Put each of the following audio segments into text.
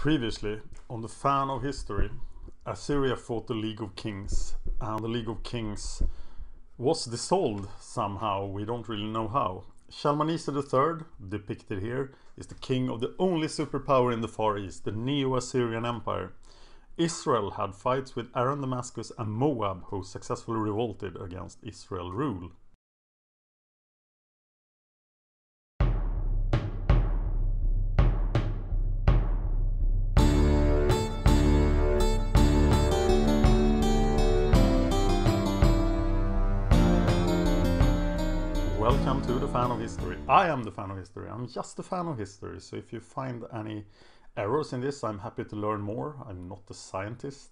Previously, on the Fan of History, Assyria fought the League of Kings, and the League of Kings was dissolved somehow, we don't really know how. Shalmaneser III, depicted here, is the king of the only superpower in the Far East, the Neo-Assyrian Empire. Israel had fights with Aram, Damascus and Moab, who successfully revolted against Israel rule. Welcome to the Fan of History. I am the Fan of History. I'm just a fan of history. So if you find any errors in this, I'm happy to learn more. I'm not a scientist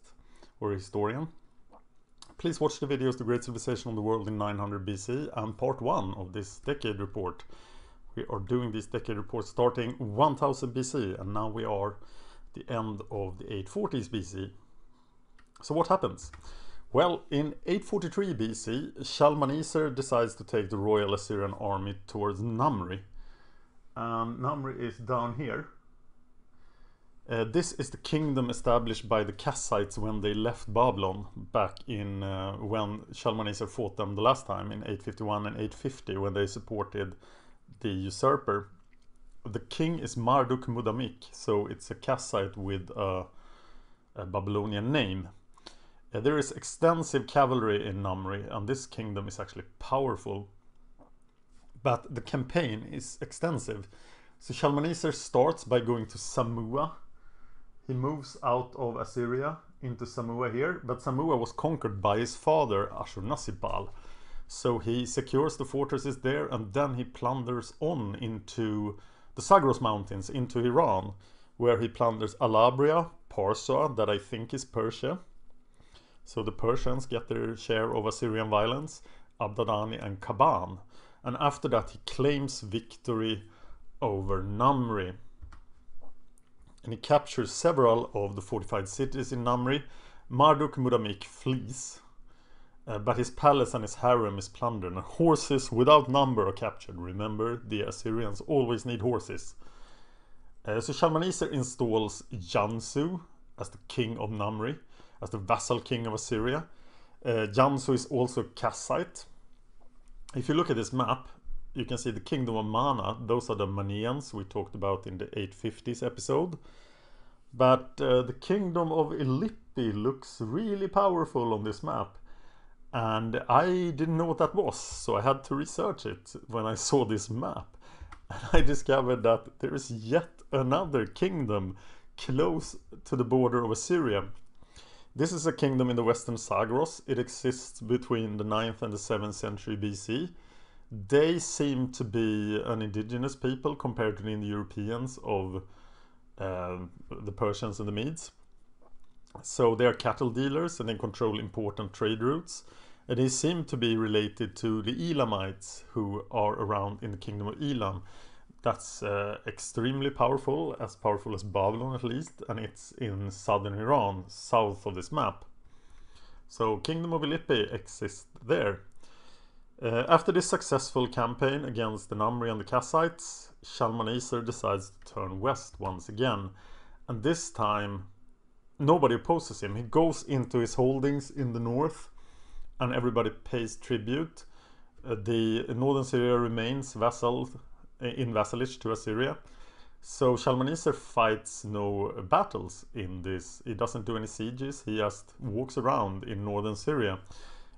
or a historian. Please watch the videos The Great Civilization of the World in 900 BC and part 1 of this decade report. We are doing this decade report starting 1000 BC and now we are at the end of the 840s BC. So what happens? Well, in 843 BC, Shalmaneser decides to take the Royal Assyrian army towards Namri. Namri is down here. This is the kingdom established by the Kassites when they left Babylon back in when Shalmaneser fought them the last time in 851 and 850 when they supported the usurper. The king is Marduk Mudamik, so it's a Kassite with a Babylonian name. There is extensive cavalry in Namri and this kingdom is actually powerful. But the campaign is extensive. So Shalmaneser starts by going to Samua. He moves out of Assyria into Samua here, but Samua was conquered by his father Ashurnasirpal. So he secures the fortresses there and then he plunders on into the Zagros mountains, into Iran, where he plunders Alabria, Parsa, that I think is Persia. So the Persians get their share of Assyrian violence, Abdadani and Kaban. And after that he claims victory over Namri. And he captures several of the fortified cities in Namri. Marduk Mudamik flees, but his palace and his harem is plundered and horses without number are captured. Remember, the Assyrians always need horses. So Shalmaneser installs Jansu as the king of Namri, as the vassal king of Assyria. Jansu is also Kassite. If you look at this map, you can see the kingdom of Mana. Those are the Manians we talked about in the 850s episode. But the kingdom of Illipi looks really powerful on this map. And I didn't know what that was, so I had to research it when I saw this map. And I discovered that there is yet another kingdom close to the border of Assyria. This is a kingdom in the western Zagros. It exists between the 9th and the 7th century BC. They seem to be an indigenous people compared to the Indo-Europeans of the Persians and the Medes. So they are cattle dealers and they control important trade routes. And they seem to be related to the Elamites who are around in the kingdom of Elam. That's extremely powerful as Babylon at least, and it's in southern Iran, south of this map. So Kingdom of Illipi exists there. After this successful campaign against the Namri and the Kassites, Shalmaneser decides to turn west once again. And this time, nobody opposes him. He goes into his holdings in the north and everybody pays tribute. The northern Syria remains in vassalage to Assyria. So Shalmaneser fights no battles in this. He doesn't do any sieges. He just walks around in northern Syria.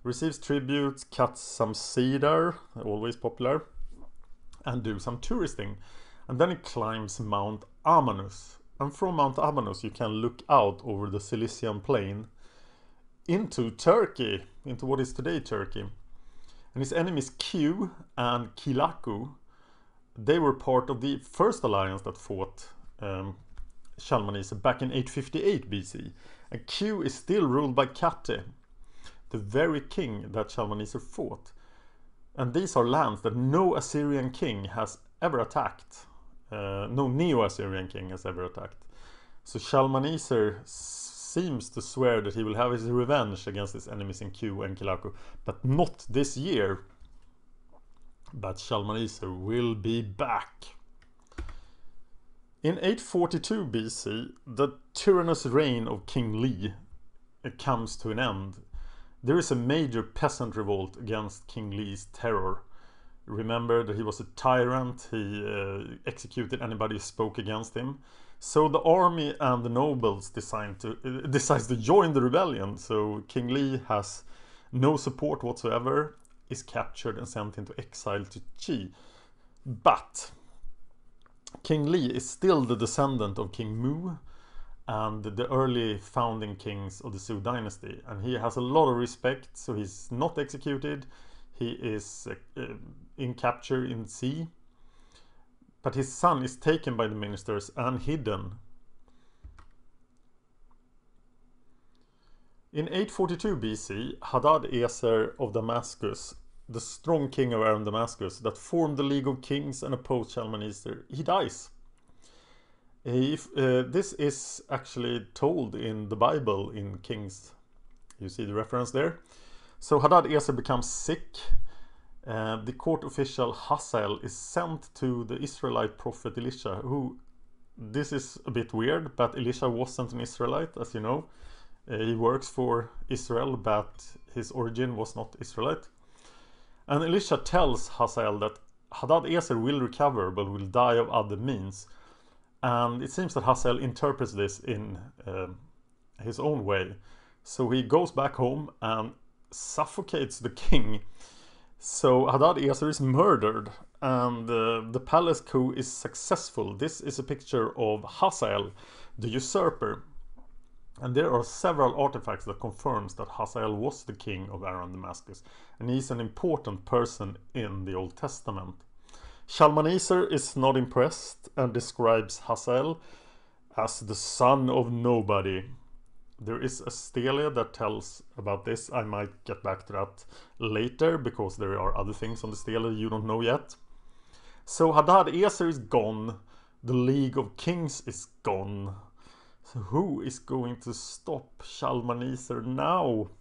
Receives tributes, cuts some cedar, always popular, and do some touristing. And then he climbs Mount Amanus. And from Mount Amanus you can look out over the Cilician plain into Turkey, into what is today Turkey. And his enemies Q and Kilaku, they were part of the first alliance that fought Shalmaneser back in 858 BC. And Q is still ruled by Kati, the very king that Shalmaneser fought. And these are lands that no Assyrian king has ever attacked. No Neo-Assyrian king has ever attacked. So Shalmaneser seems to swear that he will have his revenge against his enemies in Q and Kilaku, but not this year. But Shalmaneser will be back. In 842 BC, the tyrannous reign of King Li comes to an end. There is a major peasant revolt against King Li's terror. Remember that he was a tyrant, he executed anybody who spoke against him. So the army and the nobles decides to join the rebellion. So King Li has no support whatsoever, is captured and sent into exile to Qi. But King Li is still the descendant of King Mu and the early founding kings of the Zhou dynasty, and he has a lot of respect, so he's not executed. He is in capture in sea, but his son is taken by the ministers and hidden. In 842 BC, Hadad-Eser of Damascus, the strong king of Aram Damascus that formed the League of Kings and opposed Shalmaneser, he dies. This is actually told in the Bible in Kings. You see the reference there. So Hadad-Eser becomes sick. The court official Hazael is sent to the Israelite prophet Elisha, who, this is a bit weird, but Elisha wasn't an Israelite, as you know. He works for Israel, but his origin was not Israelite. And Elisha tells Hazael that Hadad-Eser will recover, but will die of other means. And it seems that Hazael interprets this in his own way. So he goes back home and suffocates the king. So Hadad-Eser is murdered, and the palace coup is successful. This is a picture of Hazael, the usurper. And there are several artifacts that confirms that Hazael was the king of Aram Damascus, and he's an important person in the Old Testament. Shalmaneser is not impressed and describes Hazael as the son of nobody. There is a stele that tells about this. I might get back to that later, because there are other things on the stele you don't know yet. So Hadad-Eser is gone. The League of Kings is gone. So who is going to stop Shalmaneser now?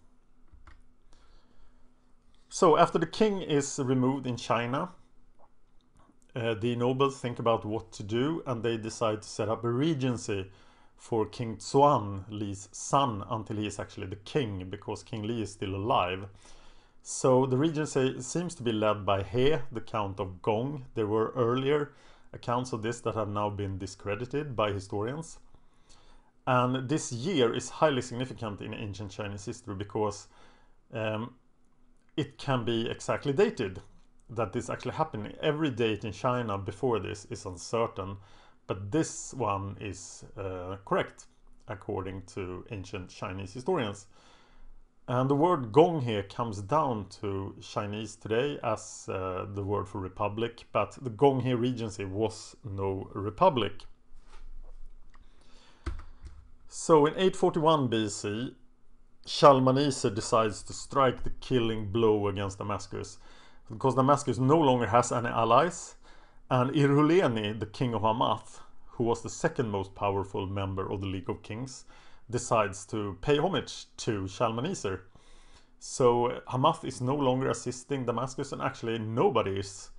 So after the king is removed in China, the nobles think about what to do, and they decide to set up a regency for King Xuan, Li's son, until he is actually the king, because King Li is still alive. So the regency seems to be led by He, the Count of Gong. There were earlier accounts of this that have now been discredited by historians. And this year is highly significant in ancient Chinese history, because it can be exactly dated that this actually happened. Every date in China before this is uncertain, but this one is correct according to ancient Chinese historians. And the word Gong here comes down to Chinese today as the word for republic, but the Gong He Regency was no republic. So in 841 BC, Shalmaneser decides to strike the killing blow against Damascus, because Damascus no longer has any allies, and Ir-Huleni, the king of Hamath, who was the second most powerful member of the League of Kings, decides to pay homage to Shalmaneser. So Hamath is no longer assisting Damascus, and actually nobody is.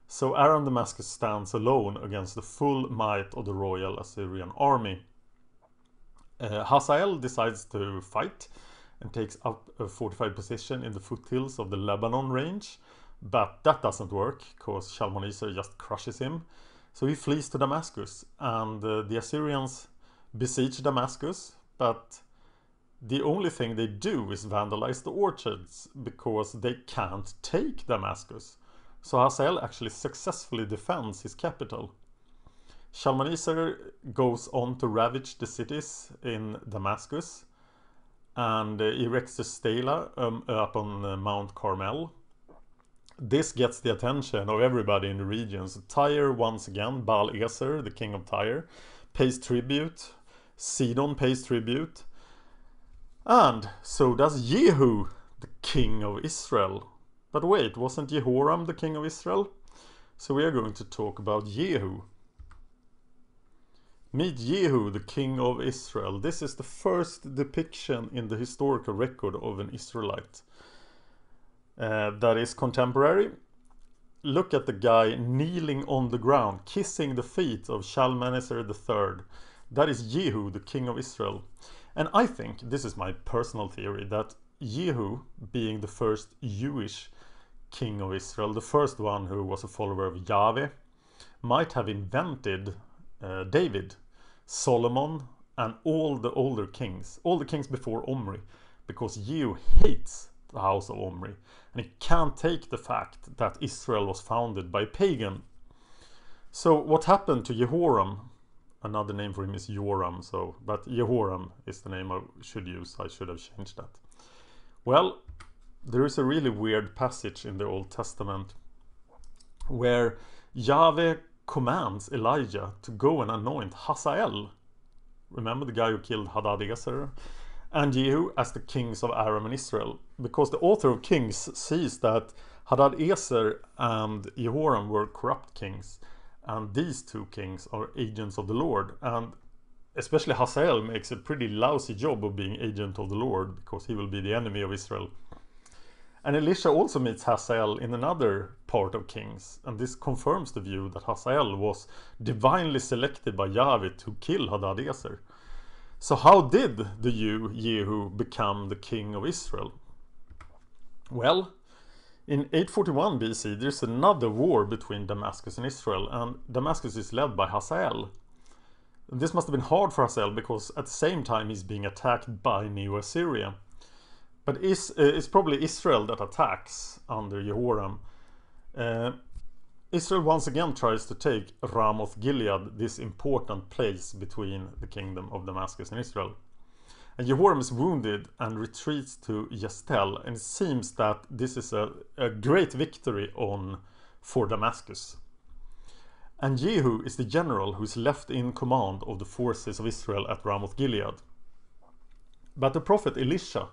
So Aram Damascus stands alone against the full might of the royal Assyrian army. Hazael decides to fight and takes up a fortified position in the foothills of the Lebanon range, but that doesn't work because Shalmaneser just crushes him. So he flees to Damascus, and the Assyrians besiege Damascus, but the only thing they do is vandalize the orchards because they can't take Damascus. So Hazael actually successfully defends his capital. Shalmaneser goes on to ravage the cities in Damascus and erects a stela up on Mount Carmel. This gets the attention of everybody in the region. So Tyre, once again, Baal-Eser, the king of Tyre, pays tribute. Sidon pays tribute. And so does Jehu, the king of Israel. But wait, wasn't Jehoram the king of Israel? So we are going to talk about Jehu. Meet Jehu, the king of Israel. This is the first depiction in the historical record of an Israelite that is contemporary. look at the guy kneeling on the ground, kissing the feet of Shalmaneser III. That is Jehu, the king of Israel. And I think, this is my personal theory, that Jehu, being the first Jewish king of Israel, the first one who was a follower of Yahweh, might have invented David, Solomon, and all the older kings, all the kings before Omri, because Jehu hates the house of Omri, and he can't take the fact that Israel was founded by a pagan. So what happened to Jehoram? Another name for him is Joram, but Jehoram is the name I should use. I should have changed that. Well, there is a really weird passage in the Old Testament where Yahweh commands Elijah to go and anoint Hazael. Remember the guy who killed Hadadezer? And Jehu as the kings of Aram and Israel, because the author of Kings sees that Hadadezer and Jehoram were corrupt kings, and these two kings are agents of the Lord, and especially Hazael makes a pretty lousy job of being agent of the Lord, because he will be the enemy of Israel. And Elisha also meets Hazael in another part of Kings, and this confirms the view that Hazael was divinely selected by Yahweh to kill Hadadezer. So how did the Jehu become the king of Israel? Well, in 841 BC there's another war between Damascus and Israel, and Damascus is led by Hazael. This must have been hard for Hazael, because at the same time he's being attacked by Neo-Assyria. But it's probably Israel that attacks under Jehoram. Israel once again tries to take Ramoth Gilead, this important place between the kingdom of Damascus and Israel. And Jehoram is wounded and retreats to Jezreel, and it seems that this is a great victory for Damascus. And Jehu is the general who is left in command of the forces of Israel at Ramoth Gilead. But the prophet Elisha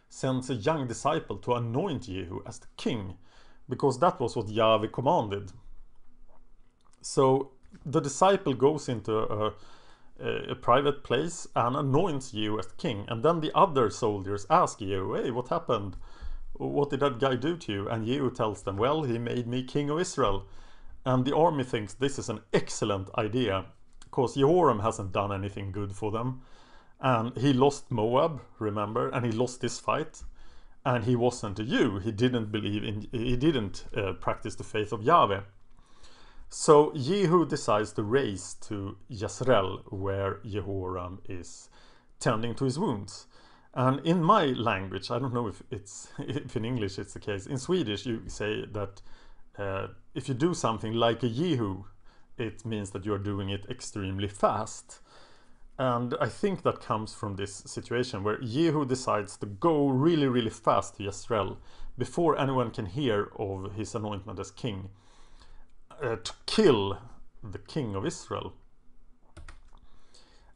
sends a young disciple to anoint Jehu as the king, because that was what Yahweh commanded. So the disciple goes into a private place and anoints Jehu as king, and then the other soldiers ask Jehu, hey, what happened? What did that guy do to you? And Jehu tells them, well, he made me king of Israel. And the army thinks this is an excellent idea, because Jehoram hasn't done anything good for them, and he lost Moab, remember, and he lost this fight, and he wasn't a Jew. He didn't practice the faith of Yahweh. So Jehu decides to race to Jezreel, where Jehoram is tending to his wounds. And in my language, I don't know if in English it's the case, in Swedish you say that if you do something like a Jehu, it means that you're doing it extremely fast. And I think that comes from this situation where Jehu decides to go really, really fast to Jezreel before anyone can hear of his anointment as king, to kill the king of Israel.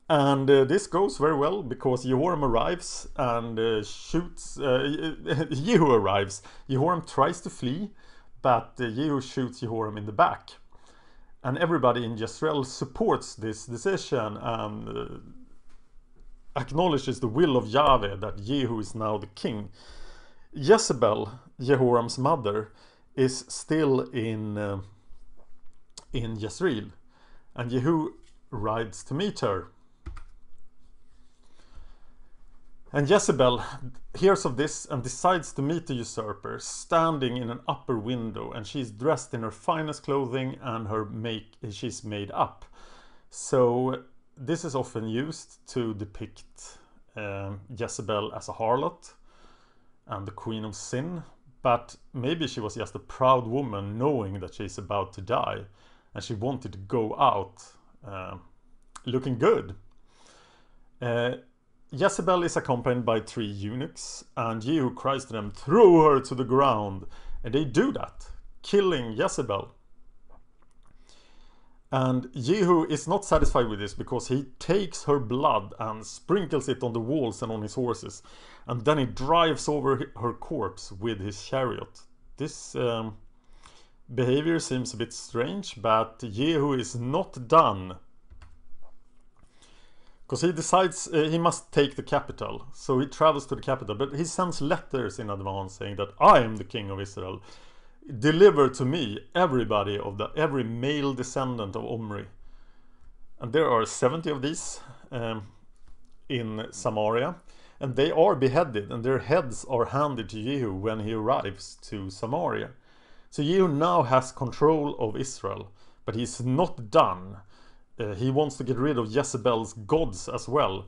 And this goes very well, because Jehoram arrives and shoots. Jehu arrives. Jehoram tries to flee, but Jehu shoots Jehoram in the back. And everybody in Jezreel supports this decision and acknowledges the will of Yahweh that Jehu is now the king. Jezebel, Jehoram's mother, is still in Jezreel, and Jehu rides to meet her. And Jezebel hears of this and decides to meet the usurper, standing in an upper window, and she's dressed in her finest clothing and she's made up. So this is often used to depict Jezebel as a harlot and the queen of sin, but maybe she was just a proud woman knowing that she's about to die, and she wanted to go out looking good. Jezebel is accompanied by 3 eunuchs, and Jehu cries to them, throw her to the ground, and they do that, killing Jezebel. And Jehu is not satisfied with this, because he takes her blood and sprinkles it on the walls and on his horses, and then he drives over her corpse with his chariot. This behavior seems a bit strange, but Jehu is not done, because he decides he must take the capital. So he travels to the capital, but he sends letters in advance saying that I am the king of Israel. deliver to me every male descendant of Omri. And there are 70 of these in Samaria, and they are beheaded, and their heads are handed to Jehu when he arrives to Samaria. So Jehu now has control of Israel, but he's not done. He wants to get rid of Jezebel's gods as well.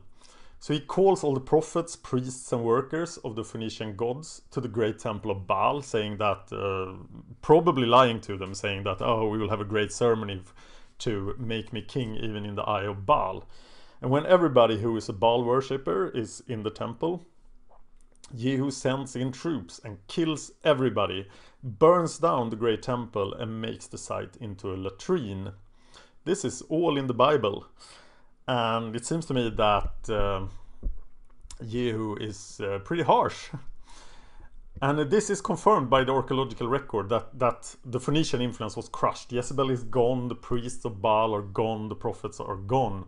So he calls all the prophets, priests, and workers of the Phoenician gods to the great temple of Baal, saying that, probably lying to them, saying that, oh, we will have a great ceremony to make me king even in the eye of Baal. And when everybody who is a Baal worshipper is in the temple, Jehu sends in troops and kills everybody, burns down the great temple, and makes the site into a latrine. This is all in the Bible. And it seems to me that Jehu is pretty harsh. And this is confirmed by the archaeological record that the Phoenician influence was crushed. Jezebel is gone, the priests of Baal are gone, the prophets are gone.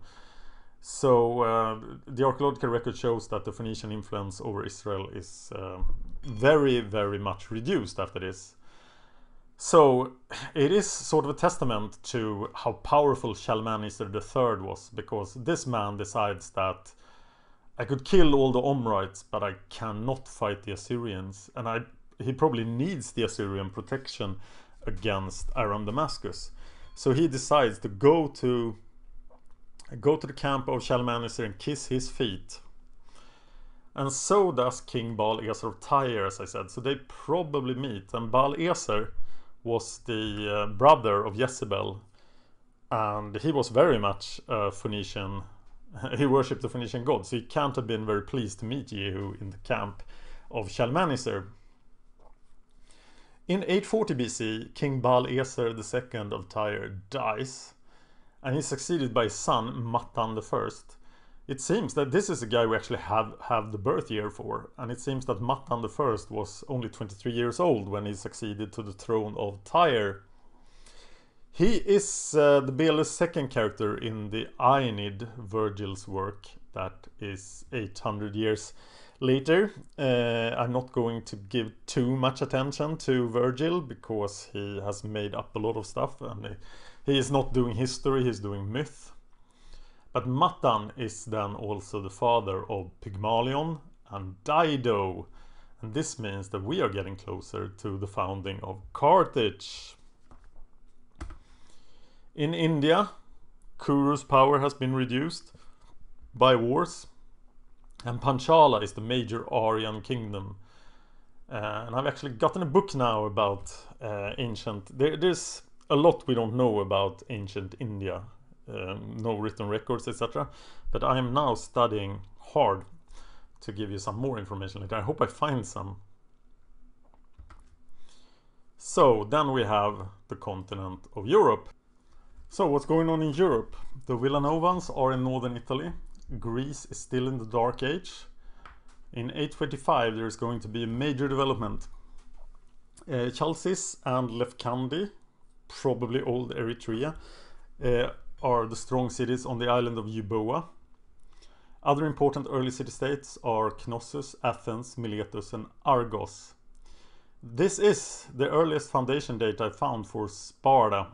So the archaeological record shows that the Phoenician influence over Israel is very, very much reduced after this. So it is sort of a testament to how powerful Shalmaneser III was, because this man decides that I could kill all the Omrites, but I cannot fight the Assyrians, and he probably needs the Assyrian protection against Aram Damascus. So he decides to go to the camp of Shalmaneser and kiss his feet. And so does King Baal-Ezer of Tyre, as I said. So they probably meet, and Baal-Ezer was the brother of Jezebel, and he was very much Phoenician. He worshipped the Phoenician gods, so he can't have been very pleased to meet Jehu in the camp of Shalmaneser. In 840 BC, King Baal-Ezer II of Tyre dies, and he's succeeded by his son Matan I. It seems that this is a guy we actually have the birth year for, and it seems that Matan I was only 23 years old when he succeeded to the throne of Tyre. He is the Belus' second character in the Aeneid, Virgil's work, that is 800 years later. I'm not going to give too much attention to Virgil because he has made up a lot of stuff, and he is not doing history, he's doing myth. But Matan is then also the father of Pygmalion and Dido, and this means that we are getting closer to the founding of Carthage. In India, Kuru's power has been reduced by wars, and Panchala is the major Aryan kingdom. And I've actually gotten a book now about ancient... There's a lot we don't know about ancient India. No written records, etc. But I am now studying hard to give you some more information later. I hope I find some. So then we have the continent of Europe. So what's going on in Europe? The Villanovans are in northern Italy. Greece is still in the Dark Age. In 825 there is going to be a major development. Chalcis and Lefkandi, probably old Eritrea, are the strong cities on the island of Euboea. Other important early city-states are Knossos, Athens, Miletus, and Argos. This is the earliest foundation date I found for Sparta,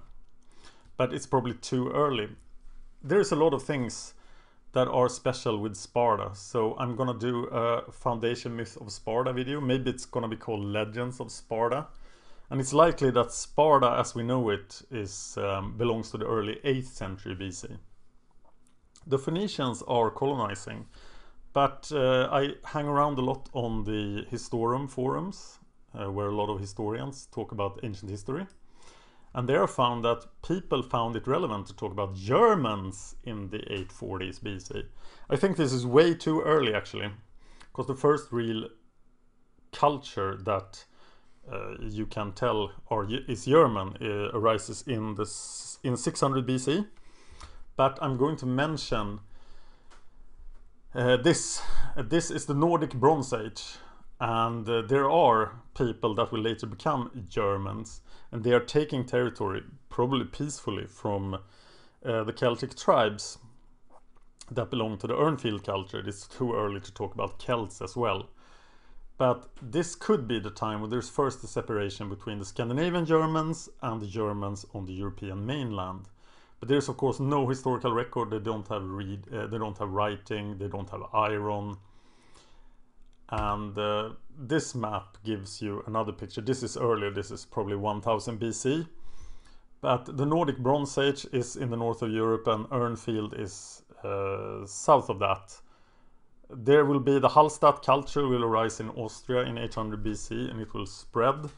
but it's probably too early. There's a lot of things that are special with Sparta, so I'm gonna do a foundation myth of Sparta video. Maybe it's gonna be called Legends of Sparta. And it's likely that Sparta, as we know it, belongs to the early 8th century BC. The Phoenicians are colonizing, but I hang around a lot on the Historum forums, where a lot of historians talk about ancient history. And there I found that people found it relevant to talk about Germans in the 840s BC. I think this is way too early, actually, because the first real culture that you can tell is German arises in 600 BC, but I'm going to mention this is the Nordic Bronze Age, and there are people that will later become Germans, and they are taking territory, probably peacefully, from the Celtic tribes that belong to the Urnfield culture. It's too early to talk about Celts as well. But this could be the time when there's first a separation between the Scandinavian Germans and the Germans on the European mainland. But there's of course no historical record. They don't have they don't have writing, they don't have iron. And this map gives you another picture. This is earlier, this is probably 1000 BC. But the Nordic Bronze Age is in the north of Europe, and Urnfield is south of that. There will be the Hallstatt culture will arise in Austria in 800 BC, and it will spread.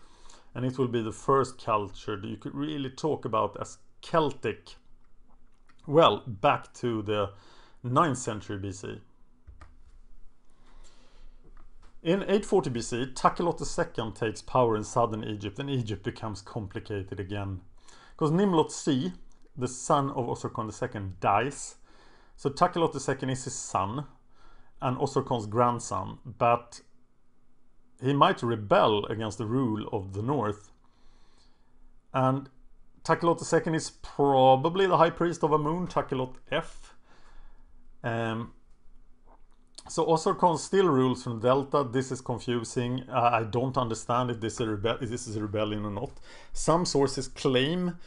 And it will be the first culture that you could really talk about as Celtic. Well, back to the 9th century BC. In 840 BC, Takelot II takes power in southern Egypt, and Egypt becomes complicated again. Because Nimlot C, the son of Osorkon II, dies. So Takelot II is his son and Osorkon's grandson, but he might rebel against the rule of the north. And Takelot II is probably the high priest of Amun, Takelot F. So Osorkon still rules from Delta. This is confusing. I don't understand if this is a rebellion or not. Some sources claim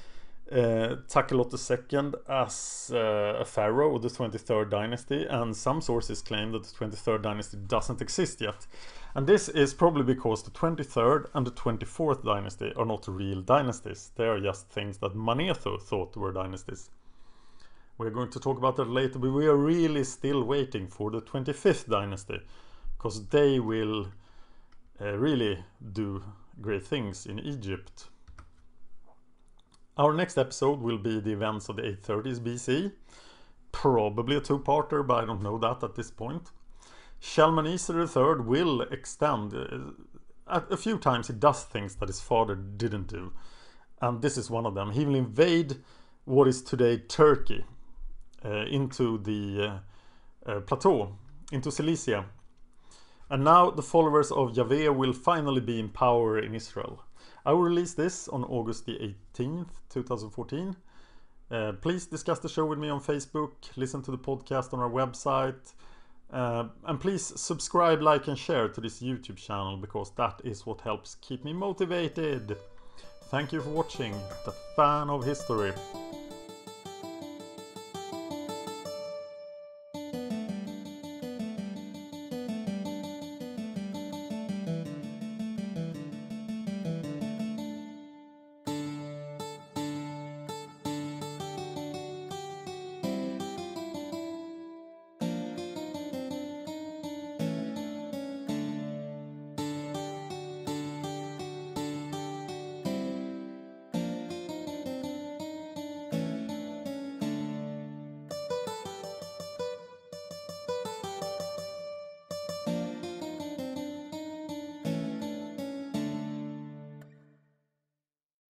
Takelot II as a pharaoh of the 23rd dynasty, and some sources claim that the 23rd dynasty doesn't exist yet. And this is probably because the 23rd and the 24th dynasty are not real dynasties. They are just things that Manetho thought were dynasties. We're going to talk about that later, but we are really still waiting for the 25th dynasty, because they will really do great things in Egypt. Our next episode will be the events of the 830s BC. Probably a two-parter, but I don't know that at this point. Shalmaneser III will extend. A few times he does things that his father didn't do. And this is one of them. He will invade what is today Turkey. Into the plateau, into Cilicia. And now the followers of Yahweh will finally be in power in Israel. I will release this on August the 18th, 2014. Please discuss the show with me on Facebook, listen to the podcast on our website, and please subscribe, like and share to this YouTube channel, because that is what helps keep me motivated. Thank you for watching The Fan of History.